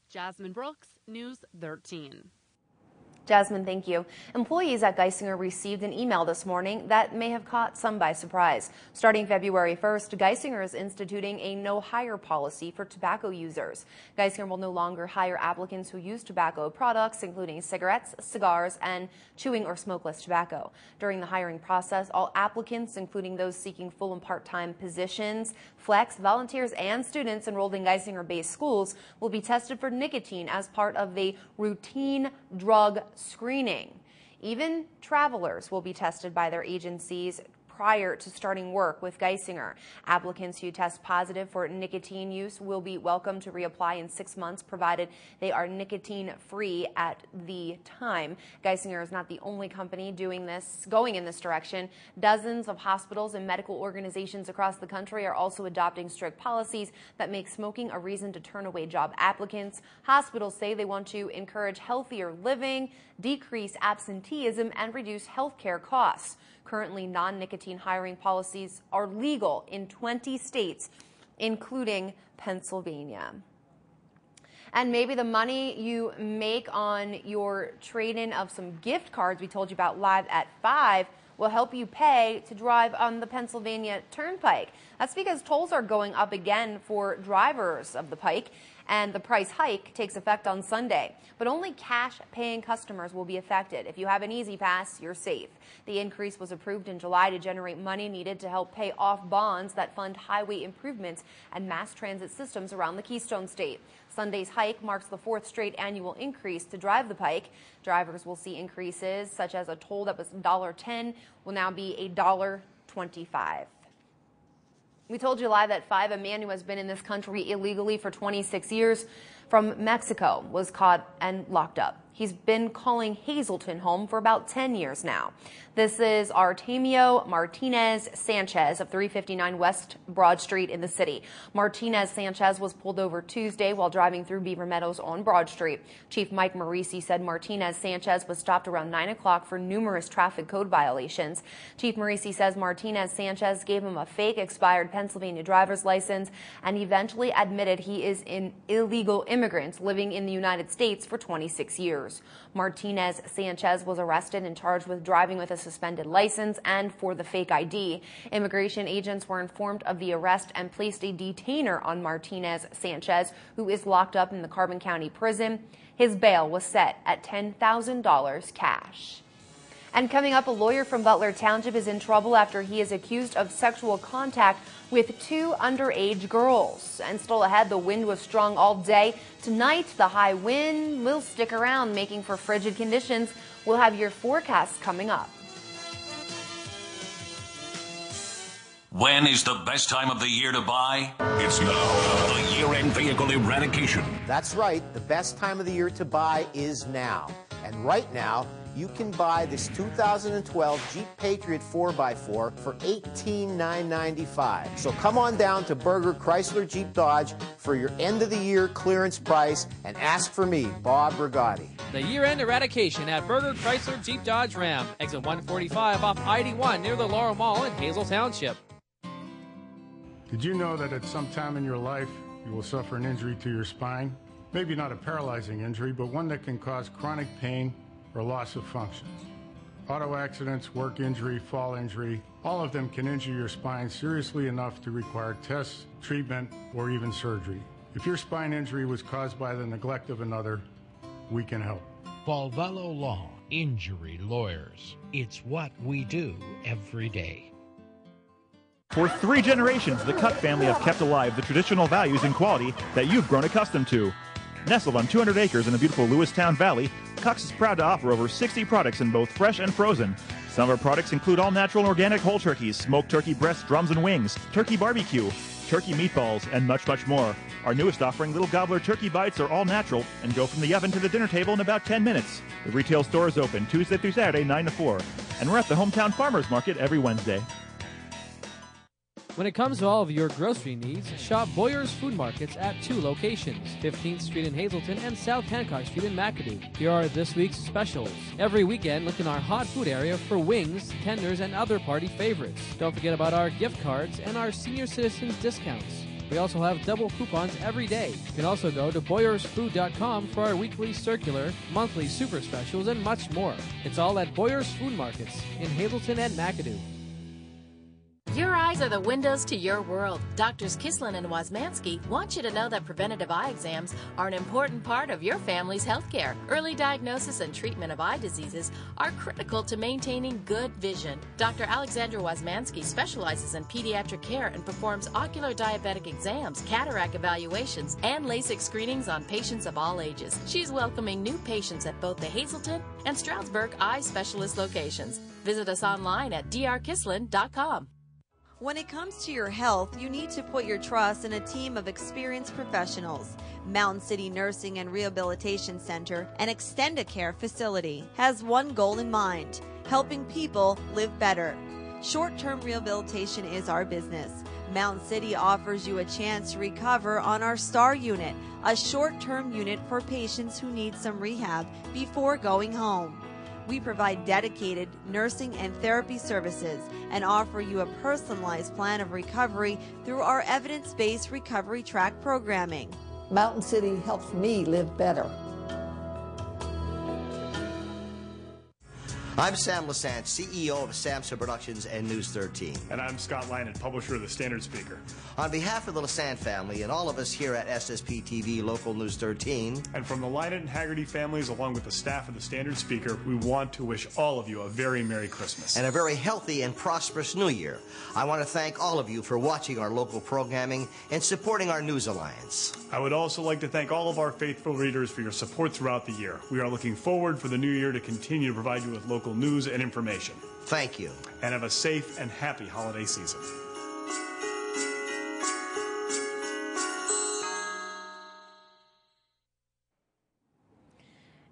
Jasmine Brooks, News 13. Jasmine, thank you. Employees at Geisinger received an email this morning that may have caught some by surprise. Starting February 1st, Geisinger is instituting a no-hire policy for tobacco users. Geisinger will no longer hire applicants who use tobacco products, including cigarettes, cigars, and chewing or smokeless tobacco. During the hiring process, all applicants, including those seeking full and part-time positions, flex, volunteers, and students enrolled in Geisinger-based schools, will be tested for nicotine as part of the routine drug screening. Even travelers will be tested by their agency's prior to starting work with Geisinger. Applicants who test positive for nicotine use will be welcome to reapply in 6 months, provided they are nicotine-free at the time. Geisinger is not the only company going in this direction. Dozens of hospitals and medical organizations across the country are also adopting strict policies that make smoking a reason to turn away job applicants. Hospitals say they want to encourage healthier living, decrease absenteeism, and reduce health care costs. Currently, non-nicotine hiring policies are legal in 20 states, including Pennsylvania. And maybe the money you make on your trade-in of some gift cards we told you about live at 5 will help you pay to drive on the Pennsylvania Turnpike. That's because tolls are going up again for drivers of the Pike, and the price hike takes effect on Sunday. But only cash-paying customers will be affected. If you have an Easy Pass, you're safe. The increase was approved in July to generate money needed to help pay off bonds that fund highway improvements and mass transit systems around the Keystone State. Sunday's hike marks the 4th straight annual increase to drive the Pike. Drivers will see increases such as a toll that was $1.10 will now be $1.25. We told you live at 5, a man who has been in this country illegally for 26 years from Mexico was caught and locked up. He's been calling Hazleton home for about 10 years now. This is Artemio Martinez Sanchez of 359 West Broad Street in the city. Martinez Sanchez was pulled over Tuesday while driving through Beaver Meadows on Broad Street. Chief Mike Marisi said Martinez Sanchez was stopped around 9 o'clock for numerous traffic code violations. Chief Marisi says Martinez Sanchez gave him a fake expired Pennsylvania driver's license and eventually admitted he is an illegal immigrant living in the United States for 26 years. Martinez Sanchez was arrested and charged with driving with a suspended license and for the fake ID. Immigration agents were informed of the arrest and placed a detainer on Martinez Sanchez, who is locked up in the Carbon County prison. His bail was set at $10,000 cash. And coming up, a lawyer from Butler Township is in trouble after he is accused of sexual contact with 2 underage girls. And still ahead, the wind was strong all day. Tonight, the high wind will stick around, making for frigid conditions. We'll have your forecast coming up. When is the best time of the year to buy? It's now. The year-end vehicle eradication. That's right. The best time of the year to buy is now. And right now, you can buy this 2012 Jeep Patriot 4x4 for $18,995. So come on down to Berger Chrysler Jeep Dodge for your end-of-the-year clearance price and ask for me, Bob Brigatti. The year-end eradication at Berger Chrysler Jeep Dodge Ram. Exit 145 off I-81 near the Laurel Mall in Hazel Township. Did you know that at some time in your life you will suffer an injury to your spine? Maybe not a paralyzing injury, but one that can cause chronic pain or loss of functions. Auto accidents, work injury, fall injury, all of them can injure your spine seriously enough to require tests, treatment, or even surgery. If your spine injury was caused by the neglect of another, we can help. Volvello Law, Injury Lawyers. It's what we do every day. For 3 generations, the Cutt family have kept alive the traditional values and quality that you've grown accustomed to. Nestled on 200 acres in the beautiful Lewistown Valley, Cutt's is proud to offer over 60 products in both fresh and frozen. Some of our products include all-natural and organic whole turkeys, smoked turkey breasts, drums and wings, turkey barbecue, turkey meatballs, and much, much more. Our newest offering, Little Gobbler Turkey Bites, are all natural and go from the oven to the dinner table in about 10 minutes. The retail store is open Tuesday through Saturday, 9 to 4. And we're at the Hometown Farmers Market every Wednesday. When it comes to all of your grocery needs, shop Boyer's Food Markets at 2 locations, 15th Street in Hazleton and South Hancock Street in McAdoo. Here are this week's specials. Every weekend, look in our hot food area for wings, tenders, and other party favorites. Don't forget about our gift cards and our senior citizens discounts. We also have double coupons every day. You can also go to BoyersFood.com for our weekly circular, monthly super specials, and much more. It's all at Boyer's Food Markets in Hazleton and McAdoo. Your eyes are the windows to your world. Doctors Kislin and Wasmansky want you to know that preventative eye exams are an important part of your family's health care. Early diagnosis and treatment of eye diseases are critical to maintaining good vision. Dr. Alexandra Wasmansky specializes in pediatric care and performs ocular diabetic exams, cataract evaluations, and LASIK screenings on patients of all ages. She's welcoming new patients at both the Hazleton and Stroudsburg Eye Specialist locations. Visit us online at drkislin.com. When it comes to your health, you need to put your trust in a team of experienced professionals. Mountain City Nursing and Rehabilitation Center, an Extendicare facility, has one goal in mind: helping people live better. Short-term rehabilitation is our business. Mountain City offers you a chance to recover on our STAR unit, a short-term unit for patients who need some rehab before going home. We provide dedicated nursing and therapy services and offer you a personalized plan of recovery through our evidence-based recovery track programming. Mountain City helps me live better. I'm Sam Lassant, CEO of Samson Productions and News 13. And I'm Scott Lynott, publisher of the Standard Speaker. On behalf of the Lassant family and all of us here at SSP TV Local News 13, and from the Lynott and Haggerty families along with the staff of the Standard Speaker, we want to wish all of you a very Merry Christmas. And a very healthy and prosperous New Year. I want to thank all of you for watching our local programming and supporting our News Alliance. I would also like to thank all of our faithful readers for your support throughout the year. We are looking forward for the new year to continue to provide you with local news and information. Thank you. And have a safe and happy holiday season.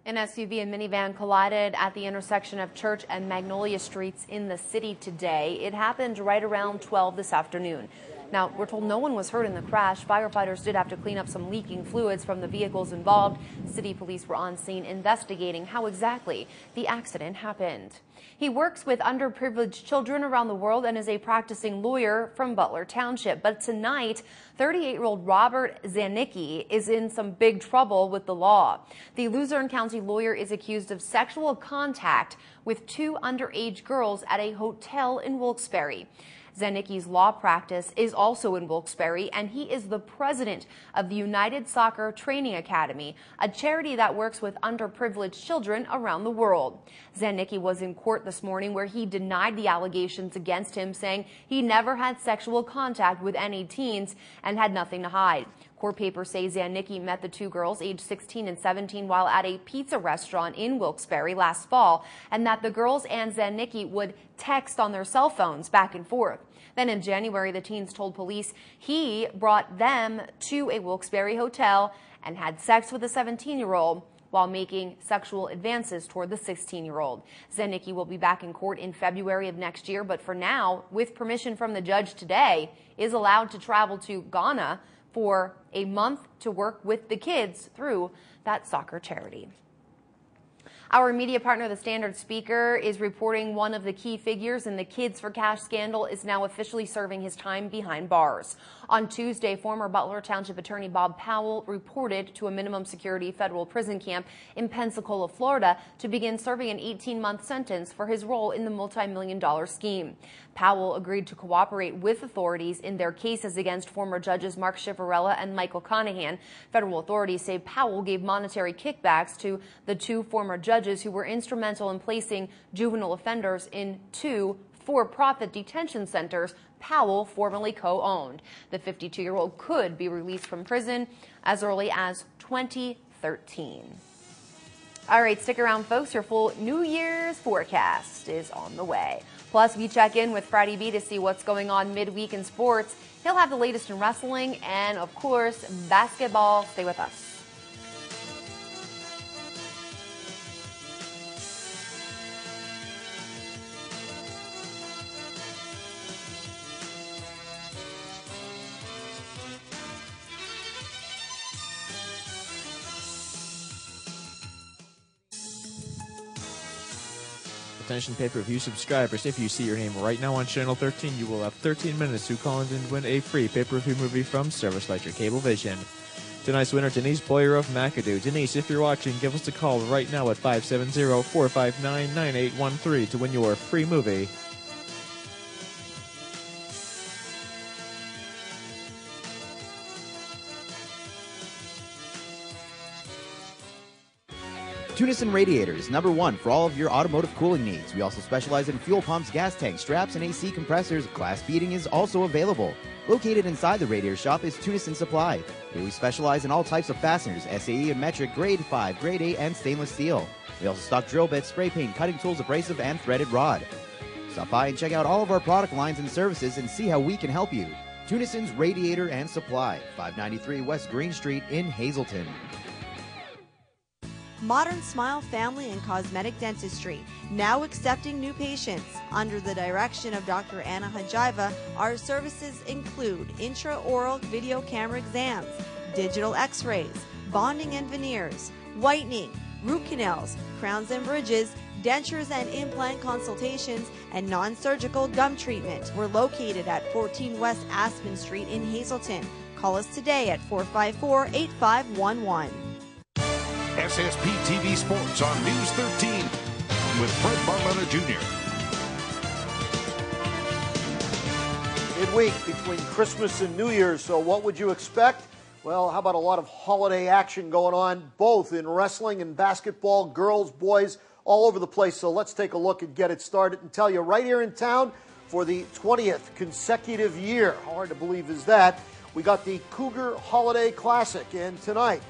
An SUV and minivan collided at the intersection of Church and Magnolia Streets in the city today. It happened right around 12 this afternoon. Now, we're told no one was hurt in the crash. Firefighters did have to clean up some leaking fluids from the vehicles involved. City police were on scene investigating how exactly the accident happened. He works with underprivileged children around the world and is a practicing lawyer from Butler Township. But tonight, 38-year-old Robert Zanicki is in some big trouble with the law. The Luzerne County lawyer is accused of sexual contact with two underage girls at a hotel in Wilkes-Barre. Zanicki's law practice is also in Wilkes-Barre, and he is the president of the United Soccer Training Academy, a charity that works with underprivileged children around the world. Zanicki was in court this morning where he denied the allegations against him, saying he never had sexual contact with any teens and had nothing to hide. Court papers say Zanicki met the two girls, aged 16 and 17, while at a pizza restaurant in Wilkes-Barre last fall, and that the girls and Zanicki would text on their cell phones back and forth. Then in January, the teens told police he brought them to a Wilkes-Barre hotel and had sex with a 17-year-old while making sexual advances toward the 16-year-old. Zanicki will be back in court in February of next year, but for now, with permission from the judge today, is allowed to travel to Ghana for a month to work with the kids through that soccer charity. Our media partner, the Standard Speaker, is reporting one of the key figures in the Kids for Cash scandal is now officially serving his time behind bars. On Tuesday, former Butler Township Attorney Bob Powell reported to a minimum security federal prison camp in Pensacola, Florida, to begin serving an 18-month sentence for his role in the multi-million-dollar scheme. Powell agreed to cooperate with authorities in their cases against former judges Mark Chivarella and Michael Conahan. Federal authorities say Powell gave monetary kickbacks to the two former judges who were instrumental in placing juvenile offenders in two for-profit detention centers Powell formerly co-owned. The 52-year-old could be released from prison as early as 2013. All right, stick around, folks. Your full New Year's forecast is on the way. Plus, we check in with Friday B to see what's going on midweek in sports. He'll have the latest in wrestling and, of course, basketball. Stay with us. Attention pay-per-view subscribers, if you see your name right now on Channel 13, you will have 13 minutes to call in and win a free pay-per-view movie from Service Like Your Cablevision. Tonight's winner, Denise Boyer of McAdoo. Denise, if you're watching, give us a call right now at 570-459-9813 to win your free movie. Tunison Radiators, #1 for all of your automotive cooling needs. We also specialize in fuel pumps, gas tanks, straps, and AC compressors. Glass beading is also available. Located inside the radiator shop is Tunison Supply. Here we specialize in all types of fasteners, SAE and metric, grade 5, grade 8, and stainless steel. We also stock drill bits, spray paint, cutting tools, abrasive, and threaded rod. Stop by and check out all of our product lines and services and see how we can help you. Tunison's Radiator and Supply, 593 West Green Street in Hazleton. Modern Smile Family and Cosmetic Dentistry, now accepting new patients. Under the direction of Dr. Anna Hajiva, our services include intraoral video camera exams, digital x-rays, bonding and veneers, whitening, root canals, crowns and bridges, dentures and implant consultations, and non-surgical gum treatment. We're located at 14 West Aspen Street in Hazleton. Call us today at 454-8511. SSP TV Sports on News 13 with Fred Barletta Jr. Midweek between Christmas and New Year's, so what would you expect? Well, how about a lot of holiday action going on, both in wrestling and basketball, girls, boys, all over the place. So let's take a look and get it started and tell you right here in town for the 20th consecutive year. How hard to believe is that? We got the Cougar Holiday Classic, and tonight,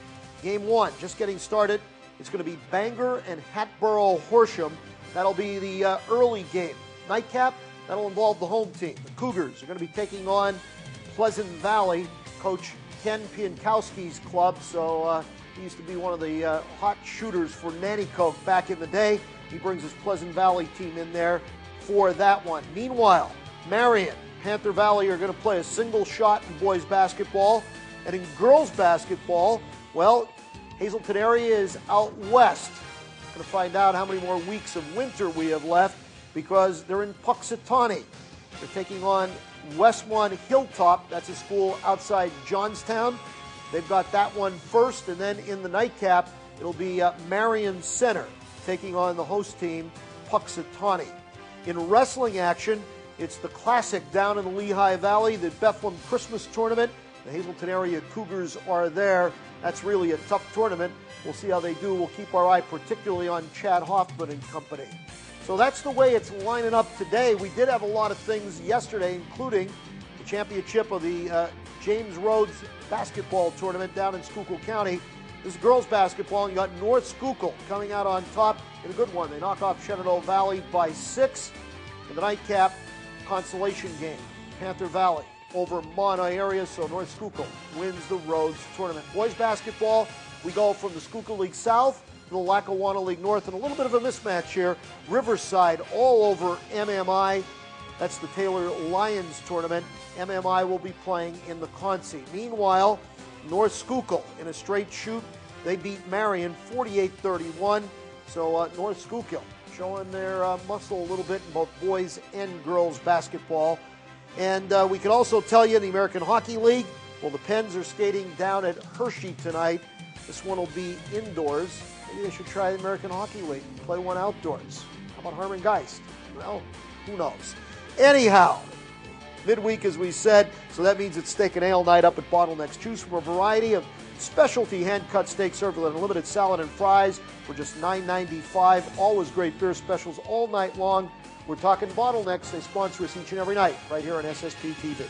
Game 1, just getting started. It's going to be Bangor and Hatboro Horsham. That'll be the early game. Nightcap, that'll involve the home team. The Cougars are going to be taking on Pleasant Valley, Coach Ken Piankowski's club. So he used to be one of the hot shooters for Nanticoke back in the day. He brings his Pleasant Valley team in there for that one. Meanwhile, Marion, Panther Valley are going to play a single shot in boys basketball. And in girls basketball, well, Hazleton area is out west. Going to find out how many more weeks of winter we have left because they're in Puxatawny. They're taking on Westmont Hilltop. That's a school outside Johnstown. They've got that one first, and then in the nightcap, it'll be Marion Center taking on the host team, Puxatawny. In wrestling action, it's the Classic down in the Lehigh Valley, the Bethlehem Christmas Tournament. The Hazleton area Cougars are there. That's really a tough tournament. We'll see how they do. We'll keep our eye particularly on Chad Hoffman and company. So that's the way it's lining up today. We did have a lot of things yesterday, including the championship of the James Rhodes basketball tournament down in Schuylkill County. This is girls basketball, and you got North Schuylkill coming out on top in a good one. They knock off Shenandoah Valley by 6 in the nightcap consolation game. Panther Valley over Mana area, so North Schuylkill wins the Rhodes tournament. Boys basketball, we go from the Schuylkill League South to the Lackawanna League North, and a little bit of a mismatch here. Riverside all over MMI. That's the Taylor Lions tournament. MMI will be playing in the Concy. Meanwhile, North Schuylkill in a straight shoot, they beat Marion 48-31. So North Schuylkill showing their muscle a little bit in both boys and girls basketball. And we can also tell you in the American Hockey League, well, the Pens are skating down at Hershey tonight. This one will be indoors. Maybe they should try the American Hockey League, play one outdoors. How about Harmon Geist? Well, who knows? Anyhow, midweek, as we said, so that means it's steak and ale night up at Bottlenecks. Choose from a variety of specialty hand-cut steak served with unlimited salad and fries for just $9.95. Always great beer specials all night long. We're talking Bottlenecks. They sponsor us each and every night right here on SSP TV.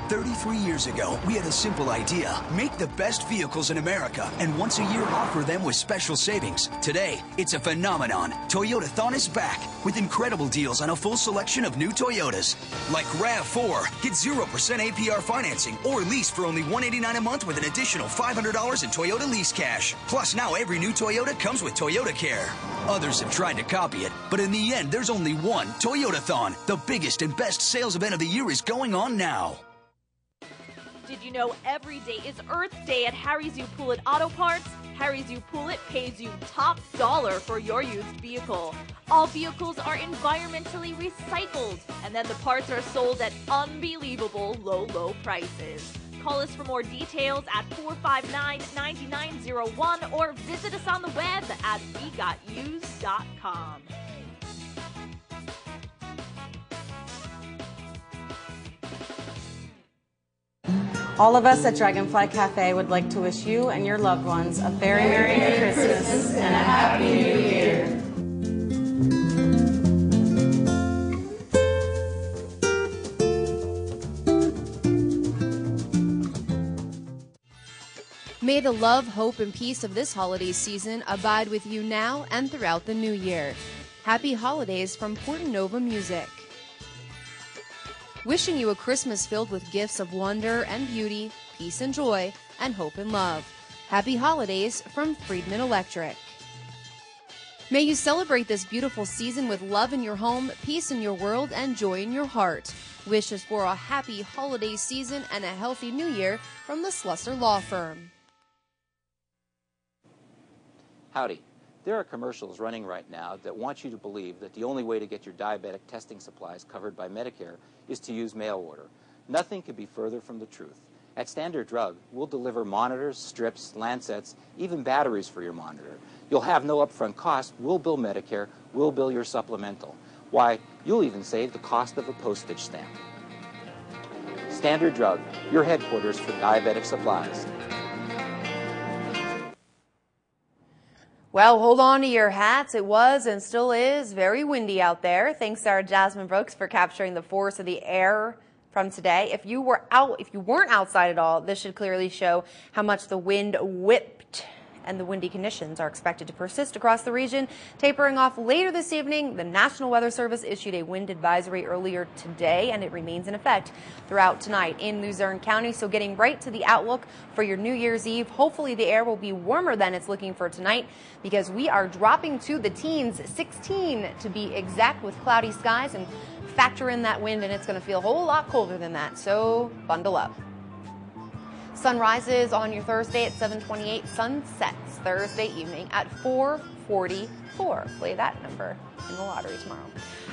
33 years ago, we had a simple idea. Make the best vehicles in America and once a year offer them with special savings. Today, it's a phenomenon. Toyotathon is back with incredible deals on a full selection of new Toyotas. Like RAV4, get 0% APR financing or lease for only $189 a month with an additional $500 in Toyota lease cash. Plus, now every new Toyota comes with Toyota Care. Others have tried to copy it, but in the end, there's only one Toyotathon. The biggest and best sales event of the year is going on now. Did you know every day is Earth Day at Harry's U Poulet Auto Parts? Harry's U Poulet pays you top dollar for your used vehicle. All vehicles are environmentally recycled, and then the parts are sold at unbelievable low prices. Call us for more details at 459-9901 or visit us on the web at wegotuse.com. All of us at Dragonfly Cafe would like to wish you and your loved ones a very Merry Christmas and a Happy New Year. May the love, hope, and peace of this holiday season abide with you now and throughout the new year. Happy holidays from Portanova Music. Wishing you a Christmas filled with gifts of wonder and beauty, peace and joy, and hope and love. Happy holidays from Friedman Electric. May you celebrate this beautiful season with love in your home, peace in your world, and joy in your heart. Wishes for a happy holiday season and a healthy new year from the Slusser Law Firm. Howdy. There are commercials running right now that want you to believe that the only way to get your diabetic testing supplies covered by Medicare is to use mail order. Nothing could be further from the truth. At Standard Drug, we'll deliver monitors, strips, lancets, even batteries for your monitor. You'll have no upfront cost. We'll bill Medicare. We'll bill your supplemental. Why, you'll even save the cost of a postage stamp. Standard Drug, your headquarters for diabetic supplies. Well, hold on to your hats. It was and still is very windy out there. Thanks to our Jasmine Brooks for capturing the force of the air from today. If you weren't outside at all, this should clearly show how much the wind whipped, and the windy conditions are expected to persist across the region. Tapering off later this evening, the National Weather Service issued a wind advisory earlier today, and it remains in effect throughout tonight in Luzerne County. So getting right to the outlook for your New Year's Eve, hopefully the air will be warmer than it's looking for tonight, because we are dropping to the teens, 16 to be exact, with cloudy skies, and factor in that wind and it's going to feel a whole lot colder than that, so bundle up. Sun rises on your Thursday at 7:28. Sun sets Thursday evening at 4:44. Play that number in the lottery tomorrow.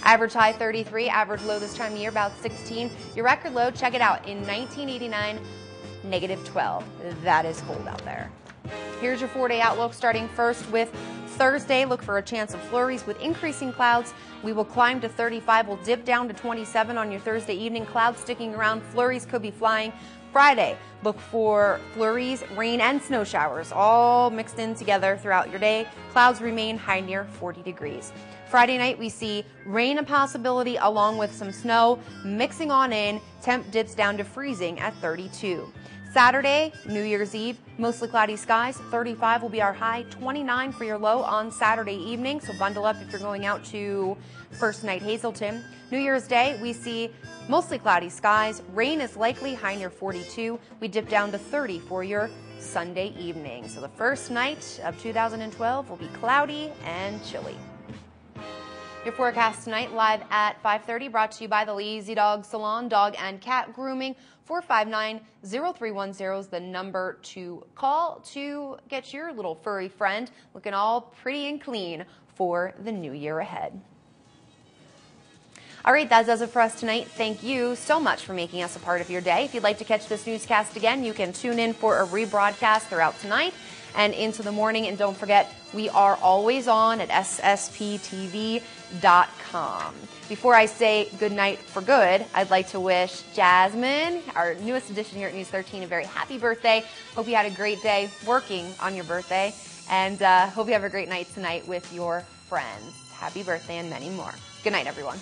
Average high 33, average low this time of year about 16. Your record low, check it out, in 1989, -12. That is cold out there. Here's your 4-day outlook, starting first with Thursday. Look for a chance of flurries with increasing clouds. We will climb to 35. We'll dip down to 27 on your Thursday evening. Clouds sticking around. Flurries could be flying. Friday, look for flurries, rain, and snow showers all mixed in together throughout your day. Clouds remain high near 40 degrees. Friday night, we see rain a possibility along with some snow mixing on in. Temp dips down to freezing at 32. Saturday, New Year's Eve, mostly cloudy skies. 35 will be our high, 29 for your low on Saturday evening, so bundle up if you're going out to First Night Hazleton. New Year's Day, we see mostly cloudy skies. Rain is likely, high near 42. We dip down to 30 for your Sunday evening. So the first night of 2012 will be cloudy and chilly. Your forecast tonight, live at 5:30, brought to you by the Lazy Dog Salon, Dog and Cat Grooming. 459-0310 is the number to call to get your little furry friend looking all pretty and clean for the new year ahead. All right, that does it for us tonight. Thank you so much for making us a part of your day. If you'd like to catch this newscast again, you can tune in for a rebroadcast throughout tonight and into the morning. And don't forget, we are always on at ssptv.com. Before I say good night for good, I'd like to wish Jasmine, our newest addition here at News 13, a very happy birthday. Hope you had a great day working on your birthday, and hope you have a great night tonight with your friends. Happy birthday and many more. Good night, everyone.